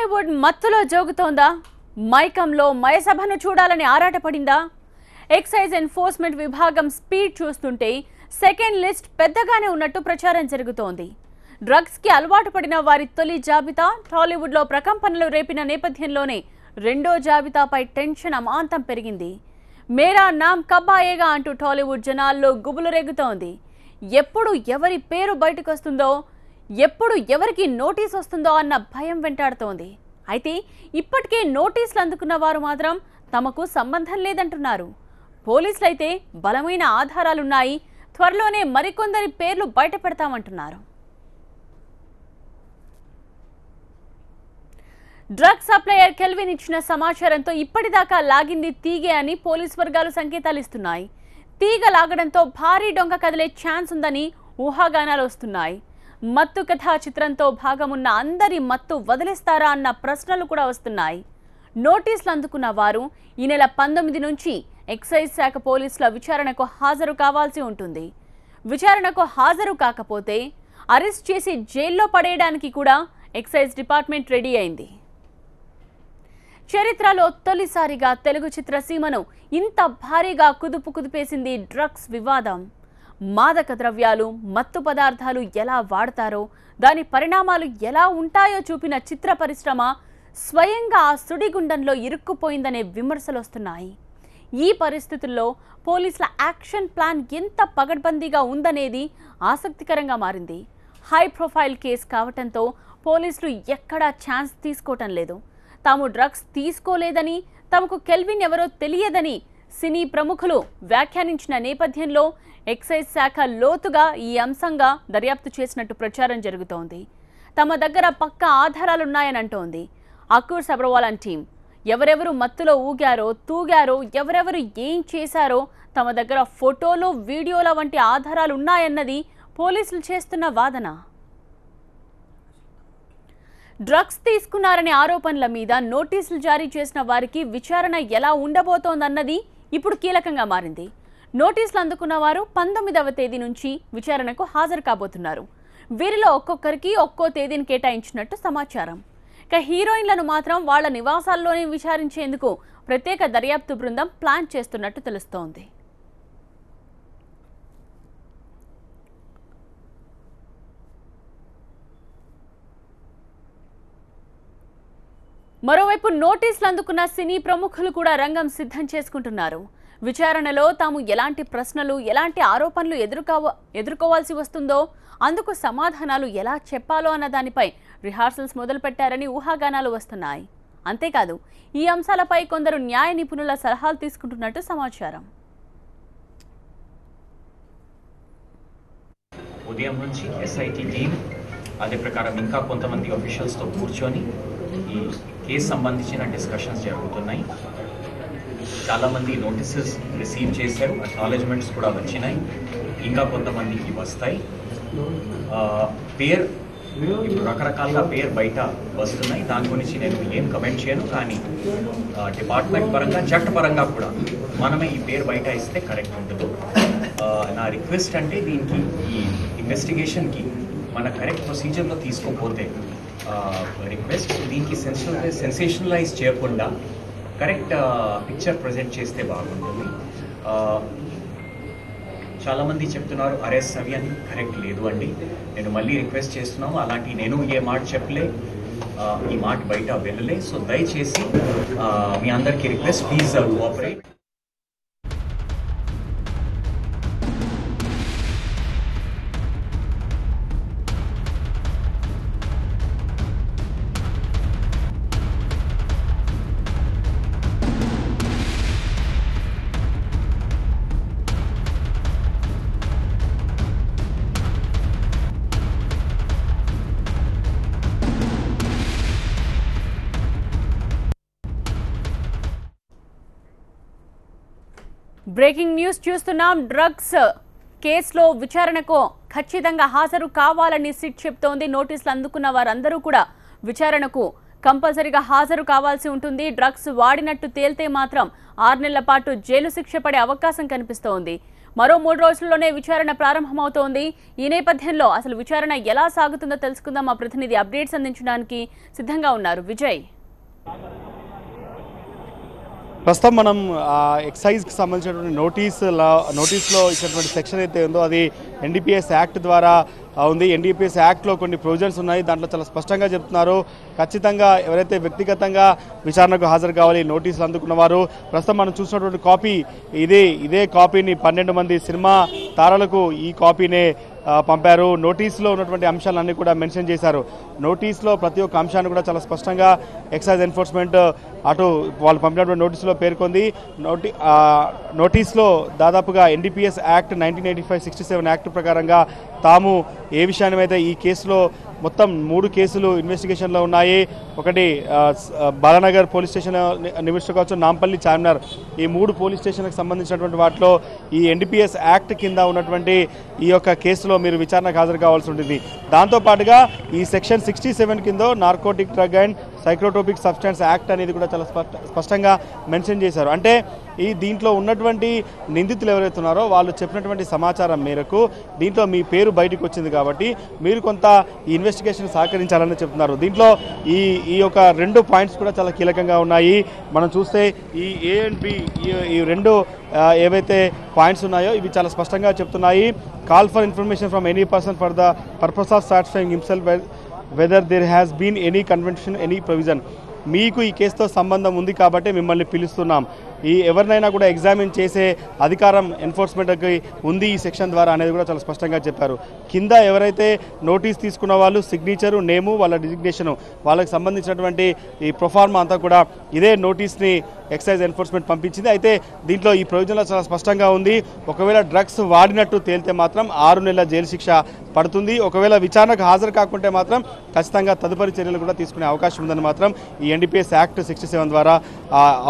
టాలీవుడ్ మత్తులో జోగుతోందా? మైకంలో మయసభను చూడాలని ఆరాటపడిందా? ఎక్సైజ్ ఎన్ఫోర్స్మెంట్ విభాగం స్పీడ్ చూస్తుంటే సెకండ్ లిస్ట్ పెద్దగానే ఉన్నట్టు ప్రచారం జరుగుతోంది. డ్రగ్స్ కి అలవాటు పడిన వారి తొలి జాబితా టాలీవుడ్ లో ప్రకంపనలు రేపిన నేపథ్యంలోనే రెండో జాబితాపై టెన్షన్ అమాంతం పెరిగింది. మేరా నామ్ కబ్ ఆయేగా అంటూ టాలీవుడ్ జనాల్లో గుబులు రేగుతోంది. ఎప్పుడు ఎవరి పేరు బయటకు వస్తుందో, ఎప్పుడు ఎవరికి నోటీస్ వస్తుందో అన్న భయం వెంటాడుతోంది. అయితే ఇప్పటికే నోటీసులు అందుకున్న వారు మాత్రం తమకు సంబంధం లేదంటున్నారు. పోలీసులైతే బలమైన ఆధారాలున్నాయి, త్వరలోనే మరికొందరి పేర్లు బయటపెడతామంటున్నారు. డ్రగ్ సప్లయర్ కెల్విన్ ఇచ్చిన సమాచారంతో ఇప్పటిదాకా లాగింది తీగే అని పోలీస్ వర్గాలు సంకేతాలు ఇస్తున్నాయి. తీగ లాగడంతో భారీ డొంక కదిలే ఛాన్స్ ఉందని ఊహాగానాలు వస్తున్నాయి. మత్తు కథా చిత్రంతో భాగమున్న అందరి మత్తు వదిలేస్తారా అన్న ప్రశ్నలు కూడా వస్తున్నాయి. నోటీసులు అందుకున్న వారు ఈ నెల 19 నుంచి ఎక్సైజ్ శాఖ పోలీసుల విచారణకు హాజరు కావాల్సి ఉంటుంది. విచారణకు హాజరు కాకపోతే అరెస్ట్ చేసి జైల్లో పడేయడానికి కూడా ఎక్సైజ్ డిపార్ట్మెంట్ రెడీ అయింది. చరిత్రలో తొలిసారిగా తెలుగు చిత్రసీమను ఇంత భారీగా కుదిపేసింది డ్రగ్స్ వివాదం. మాదక ద్రవ్యాలు, మత్తు పదార్థాలు ఎలా వాడతారో, దాని పరిణామాలు ఎలా ఉంటాయో చూపిన చిత్ర పరిశ్రమ స్వయంగా ఆ సుడిగుండంలో ఇరుక్కుపోయిందనే విమర్శలు వస్తున్నాయి. ఈ పరిస్థితుల్లో పోలీసుల యాక్షన్ ప్లాన్ ఎంత పగడ్బందీగా ఉందనేది ఆసక్తికరంగా మారింది. హై ప్రొఫైల్ కేసు కావటంతో పోలీసులు ఎక్కడా ఛాన్స్ తీసుకోవటం లేదు. తాము డ్రగ్స్ తీసుకోలేదని, తమకు కెల్విన్ ఎవరో తెలియదని సినీ ప్రముఖులు వ్యాఖ్యానించిన నేపథ్యంలో ఎక్సైజ్ శాఖ లోతుగా ఈ అంశంగా దర్యాప్తు చేసినట్టు ప్రచారం జరుగుతోంది. తమ దగ్గర పక్కా ఆధారాలున్నాయని అంటోంది అకూర్ సబ్రవాలన్ టీం. ఎవరెవరు మత్తులో ఊగారో, తూగారో, ఎవరెవరు ఏం చేశారో తమ దగ్గర ఫోటోలు, వీడియోల వంటి ఆధారాలున్నాయన్నది పోలీసులు చేస్తున్న వాదన. డ్రగ్స్ తీసుకున్నారనే ఆరోపణల మీద నోటీసులు జారీ చేసిన వారికి విచారణ ఎలా ఉండబోతోందన్నది ఇప్పుడు కీలకంగా మారింది. నోటీసులు అందుకున్న వారు 19వ తేదీ నుంచి విచారణకు హాజరు కాబోతున్నారు. వీరిలో ఒక్కొక్కరికి ఒక్కో తేదీని కేటాయించినట్టు సమాచారం. ఇక హీరోయిన్లను మాత్రం వాళ్ల నివాసాల్లోనే విచారించేందుకు ప్రత్యేక దర్యాప్తు బృందం ప్లాన్ చేస్తున్నట్టు తెలుస్తోంది. మరోవైపు నోటీసులు అందుకున్న సినీ ప్రముఖులు కూడా రంగం సిద్ధం చేసుకుంటున్నారు. విచారణలో తాము ఎలాంటి ప్రశ్నలు, ఎలాంటి ఆరోపణలు ఎదుర్కోవాల్సి వస్తుందో, అందుకు సమాధానాలు ఎలా చెప్పాలో అన్న దానిపై రిహార్సల్స్ మొదలుపెట్టారని ఊహాగానాలు వస్తున్నాయి. అంతేకాదు ఈ అంశాలపై కొందరు న్యాయ నిపుణుల సలహాలు తీసుకుంటున్నట్టు సమాచారం. ఉదయం నుంచి ఎస్ఐటి టీం అదే ప్రకారం ఇంకా కొంతమంది ఆఫీషియల్స్తో కూర్చొని ఈ కేసు సంబంధించిన డిస్కషన్స్ జరుగుతున్నాయి. చాలామంది నోటీసెస్ రిసీవ్ చేశారు, అక్నాలెడ్జ్మెంట్స్ కూడా వచ్చినాయి, ఇంకా కొంతమందికి వస్తాయి. పేరు ఇప్పుడు రకరకాలుగా పేరు బయట వస్తున్నాయి. దాని గురించి నేను ఏం కమెంట్ చేయను. కానీ డిపార్ట్మెంట్ పరంగా, చట్టపరంగా కూడా మనమే ఈ పేరు బయట ఇస్తే కరెక్ట్ ఉంటుంది. నా రిక్వెస్ట్ అంటే దీనికి ఈ ఇన్వెస్టిగేషన్కి మన కరెక్ట్ ప్రొసీజర్లో తీసుకోకపోతే రిక్వెస్ట్ దీనికి సెన్సేషనలైజ్ చేయకుండా కరెక్ట్ పిక్చర్ ప్రజెంట్ చేస్తే బాగుంటుంది. చాలామంది చెప్తున్నారు అరెస్ట్ అవి అని, కరెక్ట్ లేదు అండి. నేను మళ్ళీ రిక్వెస్ట్ చేస్తున్నాము, అలాంటి నేను ఏ మాట చెప్పలే, ఈ మాట బయట వెళ్ళలే. సో దయచేసి మీ అందరికీ request, please cooperate. Breaking news చూస్తున్నాం. డ్రగ్స్ కేసులో విచారణకు ఖచ్చితంగా హాజరు కావాలని సిట్ చెప్తోంది. నోటీసులు అందుకున్న వారందరూ కూడా విచారణకు కంపల్సరీగా హాజరు కావాల్సి ఉంటుంది. డ్రగ్స్ వాడినట్టు తేలితే మాత్రం 6 నెలల పాటు జైలు శిక్ష పడే అవకాశం కనిపిస్తోంది. మరో 3 రోజుల్లోనే విచారణ ప్రారంభమవుతోంది. ఈ నేపథ్యంలో అసలు విచారణ ఎలా సాగుతుందో తెలుసుకుందాం. మా ప్రతినిధి అప్డేట్స్ అందించడానికి సిద్ధంగా ఉన్నారు. విజయ్, ప్రస్తుతం మనం ఎక్సైజ్కి సంబంధించినటువంటి నోటీస్లో ఇచ్చినటువంటి సెక్షన్ అయితే ఉందో అది ఎన్డీపీఎస్ యాక్ట్ ద్వారా ఉంది. ఎన్డీపీఎస్ యాక్ట్లో కొన్ని ప్రొవిజన్స్ ఉన్నాయి. దాంట్లో చాలా స్పష్టంగా చెప్తున్నారు, ఖచ్చితంగా ఎవరైతే వ్యక్తిగతంగా విచారణకు హాజరు కావాలి నోటీసులు అందుకున్న వారు. ప్రస్తుతం మనం చూసినటువంటి కాపీ ఇదే కాపీని 12 మంది సినిమా తారలకు ఈ కాపీనే పంపారు. నోటీసులో ఉన్నటువంటి అంశాలన్నీ కూడా మెన్షన్ చేశారు. నోటీసులో ప్రతి ఒక్క అంశాన్ని కూడా చాలా స్పష్టంగా ఎక్సైజ్ ఎన్ఫోర్స్మెంట్ అటు వాళ్ళు పంపినటువంటి నోటీసులో పేర్కొంది. నోటీసులో దాదాపుగా ఎన్డీపీఎస్ యాక్ట్ 1985-67 యాక్ట్ ప్రకారంగా తాము ఏ విషయాన్నైతే ఈ కేసులో మొత్తం 3 కేసులు ఇన్వెస్టిగేషన్లో ఉన్నాయి. ఒకటి బాలానగర్ పోలీస్ స్టేషన్ నిమిషం కావచ్చు, నాంపల్లి, చార్మినార్, ఈ 3 పోలీస్ స్టేషన్లకు సంబంధించినటువంటి వాటిలో ఈ ఎన్డీపీఎస్ యాక్ట్ కింద ఉన్నటువంటి ఈ యొక్క కేసులో మీరు విచారణకు హాజరు కావాల్సి ఉంటుంది. దాంతోపాటుగా ఈ సెక్షన్ 67 కింద narcotic drug and psychotropic substance act అనేది కూడా చాలా స్పష్టంగా మెన్షన్ చేశారు. అంటే దీంట్లో ఉన్నటువంటి నిందితులు ఎవరైతే ఉన్నారో వాళ్ళు చెప్పినటువంటి సమాచారం మేరకు దీంట్లో మీ పేరు బయటకు వచ్చింది కాబట్టి మీరు కొంత ఈ ఇన్వెస్టిగేషన్ సహకరించాలని చెప్తున్నారు. దీంట్లో ఈ యొక్క 2 పాయింట్స్ కూడా చాలా కీలకంగా ఉన్నాయి. మనం చూస్తే ఈ ఏ అండ్ బి ఈ 2 ఏవైతే పాయింట్స్ ఉన్నాయో ఇవి చాలా స్పష్టంగా చెప్తున్నాయి. Call for information from any person for the purpose of satisfying himself whether there has been any convention any provision. మీకు ఈ కేసుతో సంబంధం ఉంది కాబట్టి మిమ్మల్ని పిలుస్తున్నాం. ఎవరినైనా కూడా ఎగ్జామిన్ చేసే అధికారం ఎన్ఫోర్స్మెంట్కి ఉంది ఈ సెక్షన్ ద్వారా అనేది కూడా చాలా స్పష్టంగా చెప్పారు. కింద ఎవరైతే నోటీస్ తీసుకున్న వాళ్ళు సిగ్నేచరు, నేము, వాళ్ళ డిజిగ్నేషను, వాళ్ళకి సంబంధించినటువంటి ఈ ప్రొఫార్మా అంతా కూడా ఇదే నోటీస్ని ఎక్సైజ్ ఎన్ఫోర్స్మెంట్ పంపించింది. అయితే దీంట్లో ఈ ప్రొవిజన్లో చాలా స్పష్టంగా ఉంది, ఒకవేళ డ్రగ్స్ వాడినట్టు తేలితే మాత్రం 6 నెలల జైలు శిక్ష పడుతుంది. ఒకవేళ విచారణకు హాజరు కాకుంటే మాత్రం ఖచ్చితంగా తదుపరి చర్యలు కూడా తీసుకునే అవకాశం ఉందని మాత్రం ఈ ఎన్డీపీఎస్ యాక్ట్ 67 ద్వారా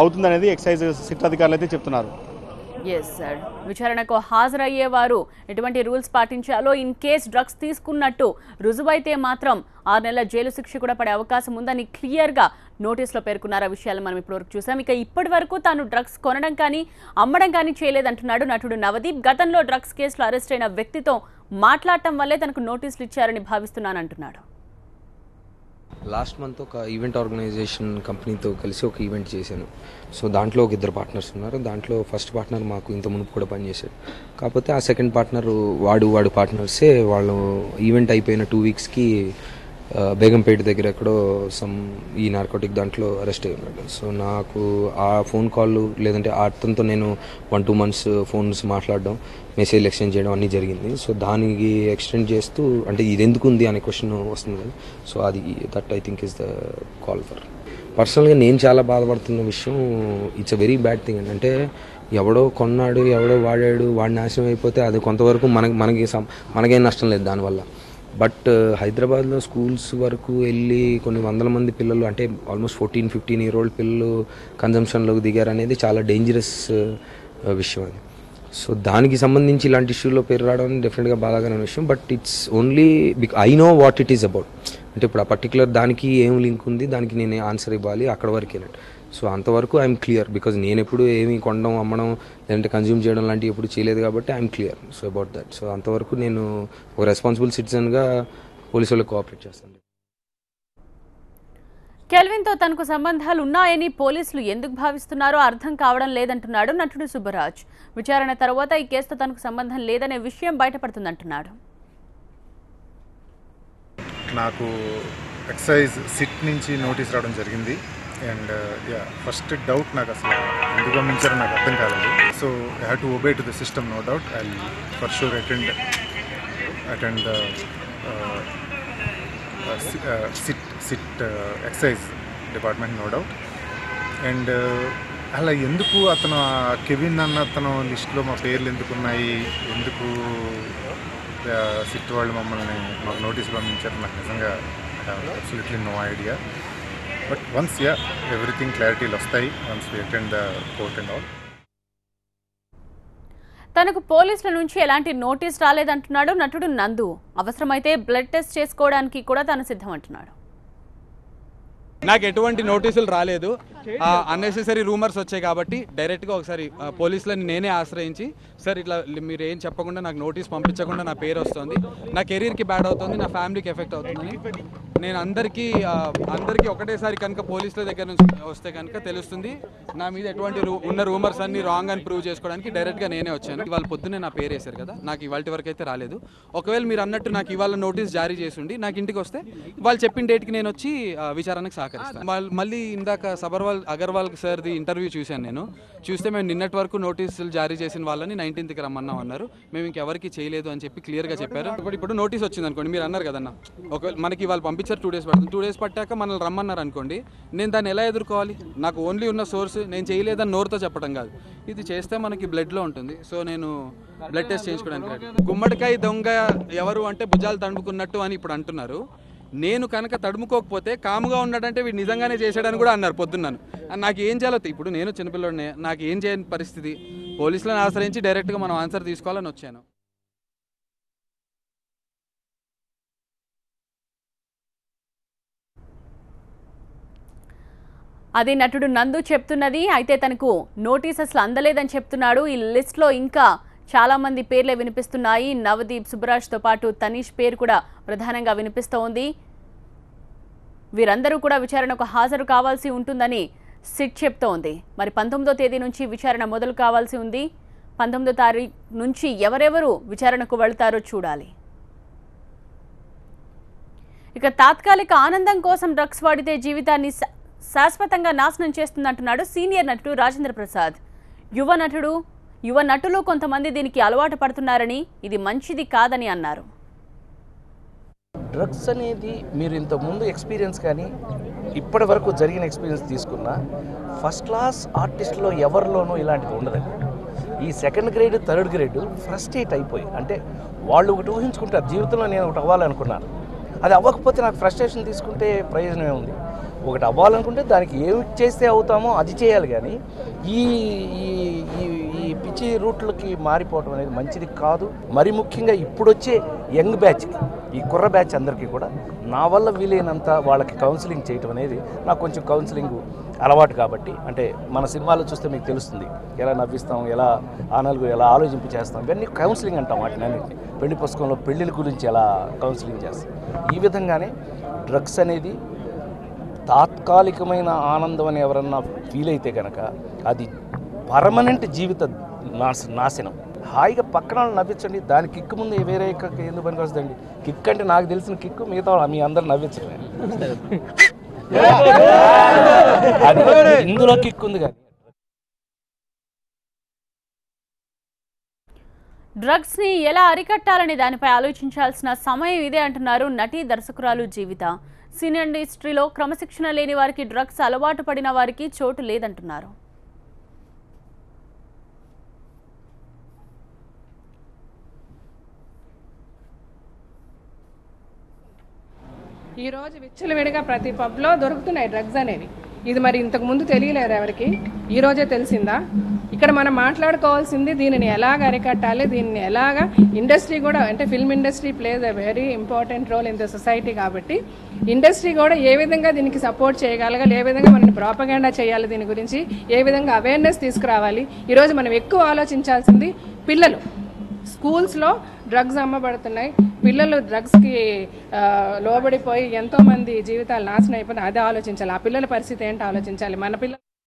అవుతుందనేది ఎక్సైజ్ సిట్ అధికారులు అయితే చెప్తున్నారు. ఎస్ సార్, విచారణకు హాజరయ్యేవారు ఎటువంటి రూల్స్ పాటించాలో, ఇన్ కేస్ డ్రగ్స్ తీసుకున్నట్టు రుజువైతే మాత్రం 6 నెలల జైలు శిక్ష కూడా పడే అవకాశం ఉందని క్లియర్గా నోటీసులో పేర్కొన్నారు. ఆ విషయాలు మనం ఇప్పటివరకు చూసాం. ఇక ఇప్పటి వరకు తాను డ్రగ్స్ కొనడం కానీ అమ్మడం కానీ చేయలేదంటున్నాడు నటుడు నవదీప్. గతంలో డ్రగ్స్ కేసులో అరెస్ట్ అయిన వ్యక్తితో మాట్లాడటం వల్లే తనకు నోటీసులు ఇచ్చారని భావిస్తున్నానంటున్నాడు. లాస్ట్ మంత్ ఒక ఈవెంట్ ఆర్గనైజేషన్ కంపెనీతో కలిసి ఒక ఈవెంట్ చేశాను. సో దాంట్లో ఒక 2 పార్ట్నర్స్ ఉన్నారు. దాంట్లో ఫస్ట్ పార్ట్నర్ మాకు ఇంత మునుపు కూడా పనిచేశాడు. కాకపోతే ఆ సెకండ్ పార్ట్నర్ వాడు పార్ట్నర్సే వాళ్ళు ఈవెంట్ అయిపోయిన 2 వీక్స్కి బేగంపేట దగ్గర ఎక్కడో ఈ నార్కోటిక్ దాంట్లో అరెస్ట్ అయి ఉన్నాడు. సో నాకు ఆ ఫోన్ కాల్ లేదంటే అతనితో నేను 1-2 మంత్స్ ఫోన్స్ మాట్లాడడం, మెసేజ్లు ఎక్స్చేంజ్ చేయడం అన్నీ జరిగింది. సో దానికి ఎక్స్టెండ్ చేస్తూ అంటే ఇది ఎందుకు ఉంది అనే క్వశ్చన్ వస్తుంది. సో అది that I think is the call for. పర్సనల్గా నేను చాలా బాధపడుతున్న విషయం, it's a very bad thing. అంటే ఎవడో కొన్నాడు, ఎవడో వాడాడు, వాడి నాశనం అయిపోతే అది కొంతవరకు మనకేం నష్టం లేదు దానివల్ల. బట్ హైదరాబాద్లో స్కూల్స్ వరకు వెళ్ళి కొన్ని వందల మంది పిల్లలు, అంటే ఆల్మోస్ట్ 14-15 year old పిల్లలు కన్జంప్షన్లోకి దిగారు అనేది చాలా డేంజరస్ విషయం అది. సో దానికి సంబంధించి ఇలాంటి ఇష్యూలో పేరు రావడం డెఫినెట్గా బాధాకరమైన విషయం. But it's only I know what it is about. అంటే ఇప్పుడు ఆ పర్టికులర్ దానికి ఏం లింక్ ఉంది, దానికి నేను ఆన్సర్ ఇవ్వాలి, అక్కడ వరకు వెళ్ళండి. సో అంతవరకు ఐఎమ్ క్లియర్, బికాజ్ నేను ఎప్పుడు ఏమి కొనడం, అమ్మడం లేదంటే కన్జ్యూమ్ చేయడం లాంటివి ఎప్పుడు చేయలేదు కాబట్టి I'm clear so about that. So అంతవరకు నేను ఒక రెస్పాన్సిబుల్ సిటిజన్గా పోలీసు వాళ్ళకి కోఆపరేట్ చేస్తాను. కెల్విన్తో తనకు సంబంధాలు ఉన్నాయని పోలీసులు ఎందుకు భావిస్తున్నారో అర్థం కావడం లేదంటున్నాడు నటుడు సుబ్బరాజ్. విచారణ తర్వాత ఈ కేసుతో తనకు సంబంధం లేదనే విషయం బయటపడుతుందంటున్నాడు. నాకు ఎక్సైజ్ సిట్ నుంచి నోటీస్ రావడం జరిగింది. అండ్ ఫస్ట్ డౌట్ నాకు అసలు ఎందుకు గమనించారో నాకు అర్థం కాలేదు. So I have to obey to the system, no doubt. I for sure attend the sit excise department, no doubt. And అలా ఎందుకు అతను కెవిన్ అన్న అతను లిస్టులో మా పేర్లు ఎందుకు ఉన్నాయి, ఎందుకు సిట్ వాళ్ళు మాకు నోటీస్ పంపించారు, నాకు నిజంగా absolutely no idea. But once everything క్లారిటీలు వస్తాయి once we attend the court and all. తనకు పోలీసుల నుంచి ఎలాంటి నోటీస్ రాలేదంటున్నాడు నటుడు నందు. అవసరమైతే బ్లడ్ టెస్ట్ చేసుకోవడానికి కూడా తాను సిద్ధమంటున్నాడు. నాకు ఎటువంటి నోటీసులు రాలేదు. అన్నెసెసరీ రూమర్స్ వచ్చాయి కాబట్టి డైరెక్ట్గా ఒకసారి పోలీసులని నేనే ఆశ్రయించి, సార్ ఇట్లా మీరు ఏం చెప్పకుండా నాకు నోటీస్ పంపించకుండా నా పేరు వస్తుంది, నా కెరీర్కి బ్యాడ్ అవుతుంది, నా ఫ్యామిలీకి ఎఫెక్ట్ అవుతుందని నేను అందరికీ ఒకటేసారి కనుక పోలీసుల దగ్గర నుంచి వస్తే కనుక తెలుస్తుంది. నా మీద ఎటువంటి ఉన్న రూమర్స్ అన్ని రాంగ్ అని ప్రూవ్ చేసుకోవడానికి డైరెక్ట్గా నేనే వచ్చాను. ఇవాళ పొద్దున్నే నా పేరు వేశారు కదా, నాకు ఇవాళ వరకు అయితే రాలేదు. ఒకవేళ మీరు అన్నట్టు నాకు ఇవాళ నోటీస్ జారీ చేసి ఉండి నాకు ఇంటికి వస్తే వాళ్ళు చెప్పిన డేట్కి నేను వచ్చి విచారణకు సహకరిస్తాను. మళ్ళీ ఇందాక అగర్వాల్ సార్ది ఇంటర్వ్యూ చూశాను నేను. చూస్తే మేము నిన్నటి వరకు నోటీసులు జారీ చేసిన వాళ్ళని 19th రమ్మన్నాం అన్నారు. మేము ఇంకెవరికి చేయలేదు అని చెప్పి క్లియర్గా చెప్పారు. ఇప్పుడు నోటీస్ వచ్చింది అనుకోండి, మీరు అన్నారు కదన్న, ఒకవేళ మనకి వాళ్ళు పంపించారు 2 days పడుతుంది, 2 days పట్టాక మనల్ని రమ్మన్నారు అనుకోండి, నేను దాన్ని ఎలా ఎదుర్కోవాలి? నాకు ఓన్లీ ఉన్న సోర్స్ నేను చేయలేదని నోరుతో చెప్పడం కాదు, ఇది చేస్తే మనకి బ్లడ్లో ఉంటుంది. సో నేను బ్లడ్ టెస్ట్ చేయించుకోవడానికి గుమ్మడికాయ దొంగ ఎవరు అంటే భుజాలు తడుముకున్నట్టు అని ఇప్పుడు అంటున్నారు. నేను కనుక తడుముకోకపోతే కాముగా ఉన్నాడంటే వీడు నిజంగానే చేశాడని కూడా అన్నారు పొద్దున్నాను. నాకు ఏం చేయాలో ఇప్పుడు నేను చిన్నపిల్లడినే, నాకు ఏం చేయని పరిస్థితి. పోలీసులను ఆశ్రయించి డైరెక్ట్గా మనం ఆన్సర్ తీసుకోవాలని వచ్చాను. అది నటుడు నందు చెప్తున్నది. అయితే తనకు నోటీస్ అసలు అందలేదని చెప్తున్నాడు. ఈ లిస్ట్లో ఇంకా చాలా మంది పేర్లే వినిపిస్తున్నాయి. నవదీప్, సుబ్బరాజ్తో పాటు తనీష్ పేరు కూడా ప్రధానంగా వినిపిస్తోంది. వీరందరూ కూడా విచారణకు హాజరు కావాల్సి ఉంటుందని సిట్ చెప్తోంది. మరి 19వ తేదీ నుంచి విచారణ మొదలు కావాల్సి ఉంది. 19వ తారీఖు నుంచి ఎవరెవరు విచారణకు వెళ్తారో చూడాలి. ఇక తాత్కాలిక ఆనందం కోసం డ్రగ్స్ వాడితే జీవితాన్ని శాశ్వతంగా నాశనం చేస్తుందంటున్నాడు సీనియర్ నటుడు రాజేంద్ర ప్రసాద్. యువ నటులు కొంతమంది దీనికి అలవాటు పడుతున్నారని, ఇది మంచిది కాదని అన్నారు. డ్రగ్స్ అనేది మీరు ఇంతకుముందు ఎక్స్పీరియన్స్ కానీ ఇప్పటి వరకు జరిగిన ఎక్స్పీరియన్స్ తీసుకున్నా ఫస్ట్ క్లాస్ ఆర్టిస్ట్లో ఎవరిలోనూ ఇలాంటిది ఉండదండి. ఈ 2nd grade 3rd grade frustrate అయిపోయి, అంటే వాళ్ళు ఒకటి ఊహించుకుంటారు, జీవితంలో నేను ఒకటి అవ్వాలనుకున్నాను, అది అవ్వకపోతే నాకు ఫ్రస్ట్రేషన్ తీసుకుంటే ప్రయోజనమే ఉంది. ఒకటి అవ్వాలనుకుంటే దానికి ఏమి చేస్తే అవుతామో అది చేయాలి. కానీ ఈ ఈ పిచ్చి రూట్లకి మారిపోవడం అనేది మంచిది కాదు. మరి ముఖ్యంగా ఇప్పుడు వచ్చే యంగ్ బ్యాచ్కి, ఈ కుర్ర బ్యాచ్ అందరికీ కూడా నా వల్ల వీలైనంత వాళ్ళకి కౌన్సిలింగ్ చేయటం అనేది, నాకు కొంచెం కౌన్సిలింగ్ అలవాటు కాబట్టి, అంటే మన సినిమాలో చూస్తే మీకు తెలుస్తుంది ఎలా నవ్విస్తాం, ఎలా ఆనలుగు ఎలా ఆలోచింపు చేస్తాం, ఇవన్నీ కౌన్సిలింగ్ అంటాం. వాటిని అన్నింటినీ పెళ్లి పుస్తకంలో పెళ్లిల గురించి ఎలా కౌన్సిలింగ్ చేస్తాం. ఈ విధంగానే డ్రగ్స్ అనేది తాత్కాలికమైన ఆనందం అని ఎవరన్నా ఫీల్ అయితే కనుక అది పర్మనెంట్ జీవిత నాశనం. హాయిగా పక్కన నవ్వించండి, దాని కిక్ ముందు వేరే కిక్ ఎందుకు పనికి వస్తుందండి? కిక్ అంటే నాకు తెలిసిన కిక్ మిగతా మీ అందరు నవ్వించండి, అది ఇందులో కిక్ ఉంది. కానీ డ్రగ్స్ ని ఎలా అరికట్టాలని దానిపై ఆలోచించాల్సిన సమయం ఇదే అంటున్నారు నటి దర్శకురాలు జీవిత. సీనియర్ ఇండస్ట్రీలో క్రమశిక్షణ లేని వారికి, డ్రగ్స్ అలవాటు పడిన వారికి చోటు లేదంటున్నారు. ఈరోజు విచ్చలవిడిగా ప్రతి పబ్లో దొరుకుతున్నాయి డ్రగ్స్ అనేవి. ఇది మరి ఇంతకుముందు తెలియలేదు ఎవరికి, ఈరోజే తెలిసిందా? ఇక్కడ మనం మాట్లాడుకోవాల్సింది దీనిని ఎలాగ అరికట్టాలి, దీన్ని ఎలాగ ఇండస్ట్రీ కూడా, అంటే film industry plays a very important role in the society. కాబట్టి ఇండస్ట్రీ కూడా ఏ విధంగా దీనికి సపోర్ట్ చేయగలగాలి, ఏ విధంగా మనని ప్రాపగాండా చేయాలి, దీని గురించి ఏ విధంగా అవేర్నెస్ తీసుకురావాలి. ఈరోజు మనం ఎక్కువ ఆలోచించాల్సింది పిల్లలు. స్కూల్స్లో డ్రగ్స్ అమ్మబడుతున్నాయి, పిల్లలు డ్రగ్స్కి లోబడిపోయి ఎంతోమంది జీవితాలు నాశనం అయిపోయి, అదే ఆలోచించాలి. ఆ పిల్లల పరిస్థితి ఏంటో ఆలోచించాలి. మన పిల్లలు